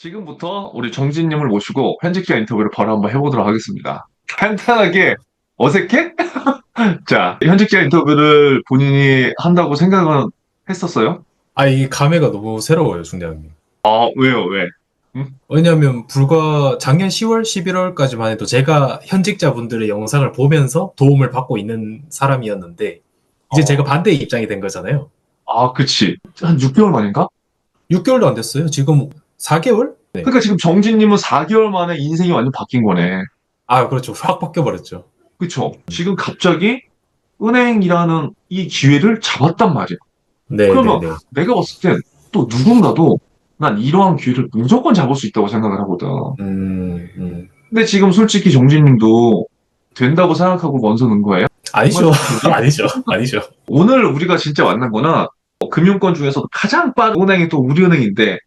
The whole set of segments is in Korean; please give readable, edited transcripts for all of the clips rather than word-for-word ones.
지금부터 우리 정진님을 모시고 현직자 인터뷰를 바로 한번 해보도록 하겠습니다. 간단하게 어색해? 자, 현직자 인터뷰를 본인이 한다고 생각은 했었어요? 이 감회가 너무 새로워요, 중대장님. 왜요, 왜? 응? 왜냐하면 불과 작년 10월, 11월까지만 해도 제가 현직자분들의 영상을 보면서 도움을 받고 있는 사람이었는데, 이제 제가 어, 반대의 입장이 된 거잖아요. 그치. 한 6개월 만인가? 6개월도 안 됐어요. 지금 4개월? 네. 그러니까 지금 정진님은 4개월 만에 인생이 완전 바뀐 거네. 그렇죠. 확 바뀌어버렸죠. 그쵸? 지금 갑자기 은행이라는 이 기회를 잡았단 말이야. 그러면 네네네. 내가 봤을 땐 또 누군가도 난 이러한 기회를 무조건 잡을 수 있다고 생각을 하거든. 음, 음. 근데 지금 솔직히 정진님도 된다고 생각하고 먼저 넣은 거예요? 정말 아니죠. 솔직히 아니죠. 아니죠. 오늘 우리가 진짜 만난 거는 금융권 중에서도 가장 빠른 은행이 또 우리은행인데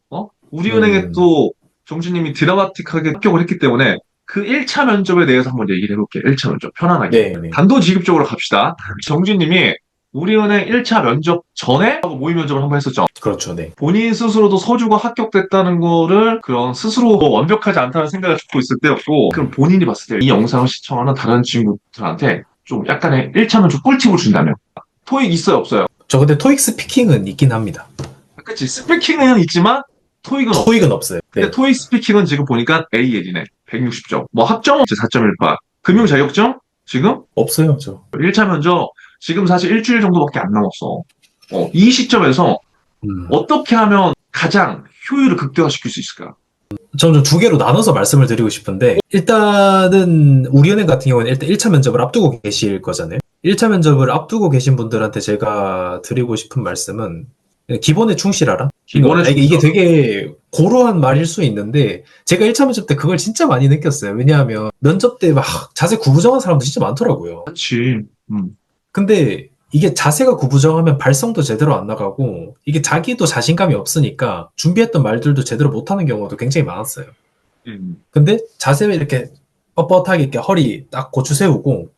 우리은행에 음, 또 정진님이 드라마틱하게 합격을 했기 때문에 그 1차 면접에 대해서 한번 얘기를 해볼게요. 1차 면접 편안하게 네네. 단도직입적으로 갑시다. 정진님이 우리은행 1차 면접 전에 모의 면접을 한번 했었죠. 그렇죠. 네. 본인 스스로도 서류가 합격됐다는 거를 그런 스스로 완벽하지 않다는 생각을 갖고 있을 때였고, 그럼 본인이 봤을 때 이 영상을 시청하는 다른 친구들한테 좀 약간의 1차면 좀 꿀팁을 준다면 토익 있어요, 없어요? 저 근데 토익 스피킹은 있긴 합니다. 그치, 스피킹은 있지만 토익은 없어. 토익은 없어요. 근데 네. 토익 스피킹은 지금 보니까 A예지네. 160점. 뭐 학점은 4.18. 금융 자격증? 지금 없어요, 저. 1차 면접 지금 사실 일주일 정도밖에 안 남았어. 이 시점에서 음. 어떻게 하면 가장 효율을 극대화시킬 수 있을까? 저는 두 개로 나눠서 말씀을 드리고 싶은데, 일단은 우리은행 같은 경우는 일단 1차 면접을 앞두고 계실 거잖아요. 1차 면접을 앞두고 계신 분들한테 제가 드리고 싶은 말씀은 기본에 충실하라. 기본에 이게 되게 고루한 말일 수 있는데 제가 1차 면접 때 그걸 진짜 많이 느꼈어요. 왜냐하면 면접 때 막 자세 구부정한 사람도 진짜 많더라고요. 그렇지. 근데 이게 자세가 구부정하면 발성도 제대로 안 나가고 이게 자기도 자신감이 없으니까 준비했던 말들도 제대로 못하는 경우도 굉장히 많았어요. 근데 자세를 이렇게 뻣뻣하게 이렇게 허리 딱 고추 세우고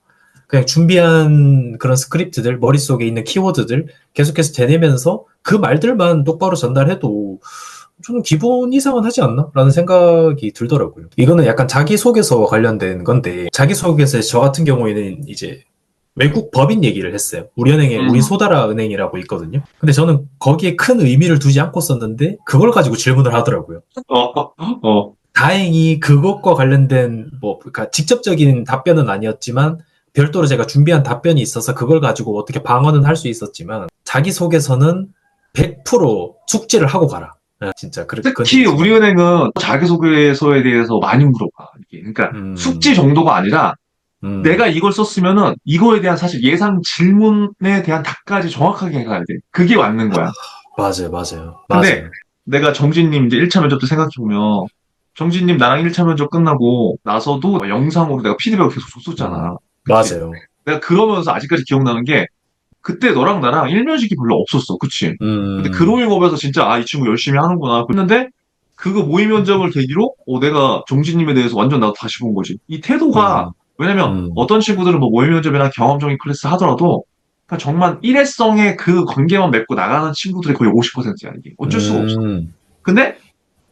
그냥 준비한 그런 스크립트들, 머릿속에 있는 키워드들 계속해서 되뇌면서 그 말들만 똑바로 전달해도 저는 기본 이상은 하지 않나? 라는 생각이 들더라고요. 이거는 약간 자기소개서와 관련된 건데, 자기소개서에 저 같은 경우에는 이제 외국 법인 얘기를 했어요. 우리은행에 음. 우리 소다라 은행이라고 있거든요. 근데 저는 거기에 큰 의미를 두지 않고 썼는데 그걸 가지고 질문을 하더라고요. 다행히 그것과 관련된 그러니까 직접적인 답변은 아니었지만 별도로 제가 준비한 답변이 있어서 그걸 가지고 어떻게 방어는 할 수 있었지만 자기소개서는 100% 숙지를 하고 가라. 진짜 특히 우리은행은 자기소개서에 대해서 많이 물어봐. 이게. 그러니까 숙지 음, 정도가 아니라 음, 내가 이걸 썼으면은 이거에 대한 사실 예상 질문에 대한 답까지 정확하게 해가야 돼. 그게 맞는 거야. 맞아요, 맞아요, 근데 맞아요. 내가 정진님 이제 1차 면접도 생각해보면 정진님 나랑 1차 면접 끝나고 나서도 영상으로 내가 피드백을 계속 줬었잖아. 그치? 맞아요. 내가 그러면서 아직까지 기억나는 게 그때 너랑 나랑 일면식이 별로 없었어. 그치? 근데 음, 그로잉업에서 진짜 이 친구 열심히 하는구나. 했는데 그거 모의 면접을 계기로 내가 정진님에 대해서 완전 나도 다시 본 거지. 이 태도가 음, 왜냐면 음, 어떤 친구들은 뭐 모의 면접이나 경험적인 클래스 하더라도 그냥 정말 일회성의 그 관계만 맺고 나가는 친구들이 거의 50%야 이게. 어쩔 수가 없어. 음, 근데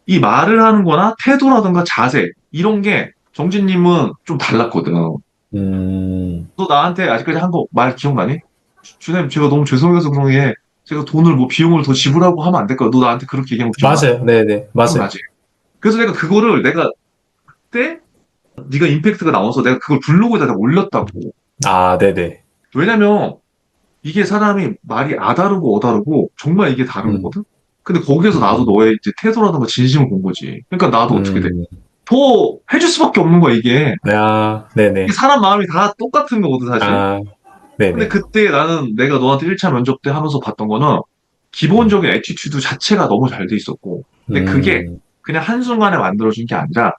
이 말을 하는 거나 태도라든가 자세 이런 게 정진님은 좀 달랐거든. 너 나한테 아직까지 한 거 말 기억나니? 주님, 제가 너무 죄송해서 그런 게, 제가 돈을 뭐 비용을 더 지불하고 하면 안 될까요? 너 나한테 그렇게 얘기한 거 기억나? 맞아요. 네네, 맞아요. 기억나지? 그래서 내가 그거를 내가 그때 네가 임팩트가 나와서 내가 그걸 블로그에다 내가 올렸다고. 네네. 왜냐면 이게 사람이 말이 아다르고 어다르고 정말 이게 다른 음, 거거든? 근데 거기에서 나도 음, 너의 이제 태도라든가 진심을 본 거지. 그러니까 나도 어떻게 돼? 음, 더 해줄 수밖에 없는 거야, 이게. 이게 네네. 사람 마음이 다 똑같은 거거든, 사실. 아, 근데 네네. 그때 나는 내가 너한테 1차 면접 때 하면서 봤던 거는 음, 기본적인 애티튜드 자체가 너무 잘 돼 있었고, 근데 그게 음, 그냥 한순간에 만들어진 게 아니라,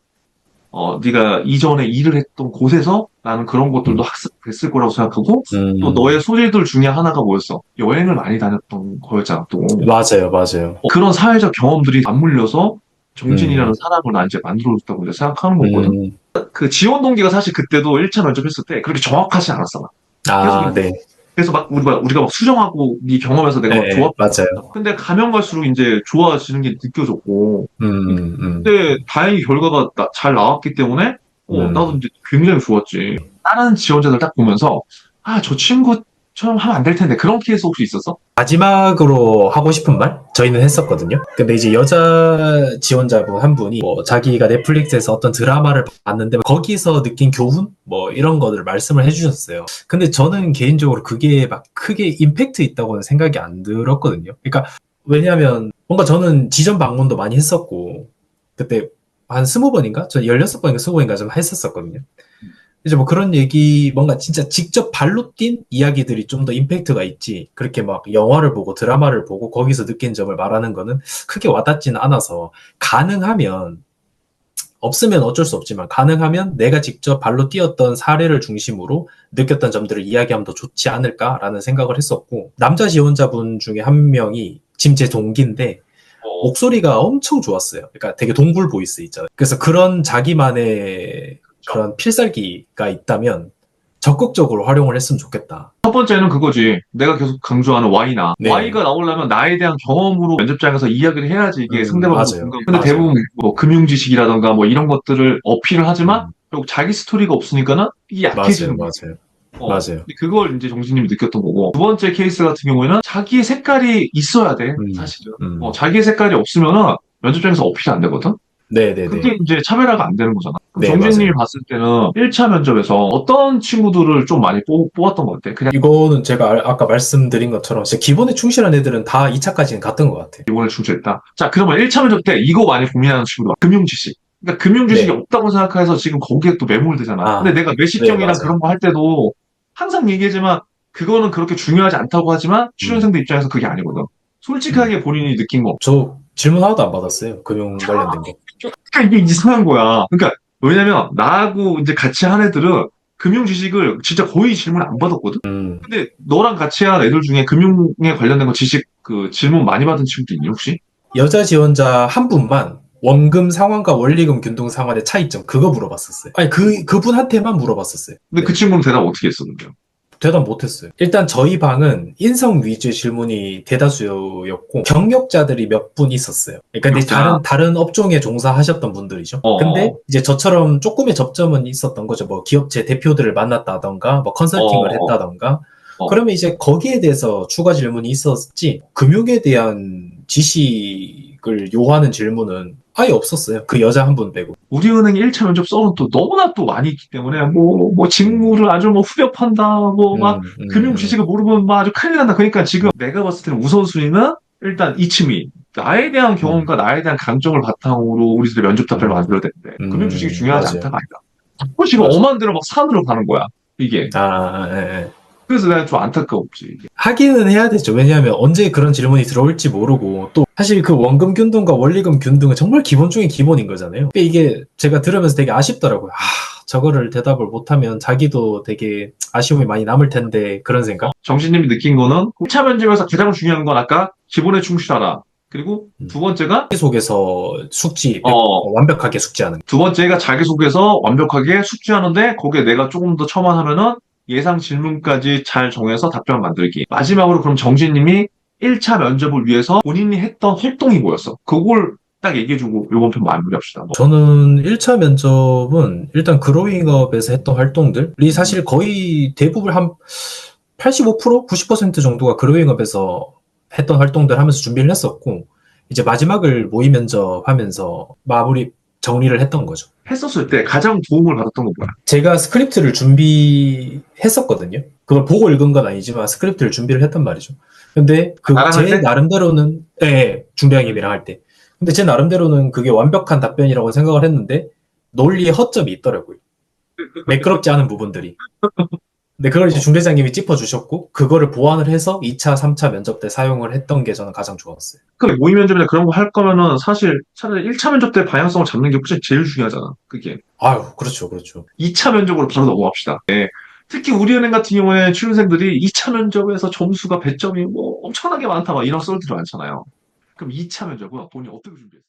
네가 이전에 일을 했던 곳에서 나는 그런 것들도 음, 학습됐을 거라고 생각하고, 또 음, 너의 소질들 중에 하나가 뭐였어? 여행을 많이 다녔던 거였잖아, 또. 맞아요, 맞아요. 그런 사회적 경험들이 맞물려서 정진이라는 음, 사람을 나 이제 만들어줬다고 이제 생각하는 거거든? 음, 그 지원 동기가 사실 그때도 1차 면접했을 때 그렇게 정확하지 않았어. 계속 네. 그래서 막 우리가 막 수정하고 네 경험에서 내가 막 네, 좋아. 맞아요. 근데 가면 갈수록 이제 좋아지는 게 느껴졌고, 음. 근데 다행히 결과가 잘 나왔기 때문에, 나도 음. 이제 굉장히 좋았지. 다른 지원자들 딱 보면서, 아, 저 친구처럼 하면 안 될 텐데, 그런 케이스 혹시 있었어? 마지막으로 하고 싶은 말? 저희는 했었거든요. 근데 이제 여자 지원자분 한 분이 뭐 자기가 넷플릭스에서 어떤 드라마를 봤는데 거기서 느낀 교훈? 뭐 이런 거를 말씀을 해주셨어요. 근데 저는 개인적으로 그게 막 크게 임팩트 있다고는 생각이 안 들었거든요. 그러니까 왜냐하면 뭔가 저는 지점 방문도 많이 했었고 그때 한 20번인가? 저 16번인가 20번인가 좀 했었었거든요. 이제 뭐 그런 얘기, 뭔가 진짜 직접 발로 뛴 이야기들이 좀 더 임팩트가 있지. 그렇게 막 영화를 보고 드라마를 보고 거기서 느낀 점을 말하는 거는 크게 와닿지는 않아서 가능하면, 없으면 어쩔 수 없지만 가능하면 내가 직접 발로 뛰었던 사례를 중심으로 느꼈던 점들을 이야기하면 더 좋지 않을까라는 생각을 했었고, 남자 지원자분 중에 한 명이 지금 제 동기인데 목소리가 엄청 좋았어요. 그러니까 되게 동굴 보이스 있잖아요. 그래서 그런 자기만의 그런 필살기가 있다면 적극적으로 활용을 했으면 좋겠다. 첫 번째는 그거지. 내가 계속 강조하는 Y나. 네. Y가 나오려면 나에 대한 경험으로 면접장에서 이야기를 해야지 이게 상대방도 맞아요. 공감. 근데 맞아요. 대부분 뭐 금융지식이라던가 뭐 이런 것들을 어필을 하지만 음, 결국 자기 스토리가 없으니까는 이게 맞아요. 약해지는 거지. 맞아요. 맞아요. 근데 그걸 이제 정신님이 느꼈던 거고. 두 번째 케이스 같은 경우에는 자기의 색깔이 있어야 돼, 음, 사실은. 음. 자기의 색깔이 없으면은 면접장에서 어필이 안 되거든? 네네네. 그게 이제 차별화가 안 되는 거잖아. 그럼 네, 정진님이 맞아요. 봤을 때는 1차 면접에서 어떤 친구들을 좀 많이 뽑았던 것 같아? 그냥 이거는 제가 아까 말씀드린 것처럼 진짜 기본에 충실한 애들은 다 2차까지는 갔던 것 같아요. 기본을 충족했다. 자, 그러면 1차 면접 때 이거 많이 고민하는 친구들. 금융지식. 그러니까 금융지식이 네. 없다고 생각해서 지금 거기에 또 매몰되잖아. 근데 아, 내가 네, 외시경이랑 맞아요. 그런 거 할 때도 항상 얘기하지만 그거는 그렇게 중요하지 않다고 하지만 음, 취준생들 입장에서 그게 아니거든. 음. 솔직하게 본인이 느낀 거. 저 질문 하나도 안 받았어요. 금융 관련된 거. 그러니까 이게 이상한 거야. 그러니까 왜냐면 나하고 이제 같이 한 애들은 금융 지식을 진짜 거의 질문 안 받았거든. 음. 근데 너랑 같이 한 애들 중에 금융에 관련된 거 지식 그 질문 많이 받은 친구도 있니 혹시? 여자 지원자 한 분만 원금 상환과 원리금 균등 상환의 차이점 그거 물어봤었어요. 아니 그분한테만 물어봤었어요. 근데 그 네. 친구는 대답 어떻게 했었는데요? 대답 못했어요. 일단 저희 방은 인성 위주의 질문이 대다수였고 경력자들이 몇 분 있었어요. 그러니까 근데 기억자. 다른 업종에 종사하셨던 분들이죠. 근데 어, 이제 저처럼 조금의 접점은 있었던 거죠. 뭐 기업체 대표들을 만났다던가 뭐 어, 컨설팅을 어, 했다던가 어. 그러면 이제 거기에 대해서 추가 질문이 있었지 금융에 대한 지식을 요하는 질문은 아예 없었어요. 그 여자 한 분 빼고. 우리은행 1차 면접 썰은 또 너무나 또 많이 있기 때문에 뭐 음, 직무를 아주 뭐 후벼판다 뭐 막 음, 금융 음, 지식을 모르면 막 아주 큰일 난다. 그러니까 지금 내가 봤을 때는 우선순위는 일단 이치미 나에 대한 음, 경험과 나에 대한 강점을 바탕으로 우리들의 면접 답변을 음, 만들어야 되는데 금융 지식이 중요하지 맞아요. 않다가 아니다. 자꾸 지금 맞아요. 엄한 대로 막 산으로 가는 거야. 이게. 예, 예. 그래서 내가 좀 안타까웠지. 이게. 하기는 해야 되죠. 왜냐하면 언제 그런 질문이 들어올지 모르고 또 사실 그 원금 균등과 원리금 균등은 정말 기본 중에 기본인 거잖아요. 근데 이게 제가 들으면서 되게 아쉽더라고요. 저거를 대답을 못하면 자기도 되게 아쉬움이 많이 남을 텐데 그런 생각? 정신님이 느낀 거는 1차 면접에서 가장 중요한 건 아까 기본에 충실하라. 그리고 두 번째가 속에서 숙지 어, 완벽하게 숙지하는. 두 번째가 자기소개서 완벽하게 숙지하는데 거기에 내가 조금 더 첨언하면은 예상 질문까지 잘 정해서 답변 만들기. 마지막으로 그럼 정진님이 1차 면접을 위해서 본인이 했던 활동이 뭐였어? 그걸 딱 얘기해주고 요번 편 마무리합시다. 뭐. 저는 1차 면접은 일단 그로잉업에서 했던 활동들이 사실 거의 대부분 한 85%? 90% 정도가 그로잉업에서 했던 활동들 하면서 준비를 했었고, 이제 마지막을 모의 면접하면서 마무리 정리를 했던 거죠. 했었을 때 가장 도움을 받았던 건 뭐야? 제가 스크립트를 준비했었거든요. 그걸 보고 읽은 건 아니지만 스크립트를 준비를 했단 말이죠. 근데 나랑 할 제 때? 나름대로는 중대항입이랑 할 때. 근데 제 나름대로는 그게 완벽한 답변이라고 생각을 했는데 논리에 허점이 있더라고요. 매끄럽지 않은 부분들이. 근데 그걸 이제 어. 중대장님이 짚어주셨고 그거를 보완을 해서 2차, 3차 면접 때 사용을 했던 게 저는 가장 좋았어요. 그럼 모의 면접이나 그런 거 할 거면은 사실 차라리 1차 면접 때 방향성을 잡는 게 훨씬 제일 중요하잖아. 그게. 아유, 그렇죠, 그렇죠. 2차 면접으로 바로 넘어갑시다. 예. 특히 우리은행 같은 경우에 취준생들이 2차 면접에서 점수가 배점이 뭐 엄청나게 많다 막 이런 썰들이 많잖아요. 그럼 2차 면접은 본인이 어떻게 준비했어요?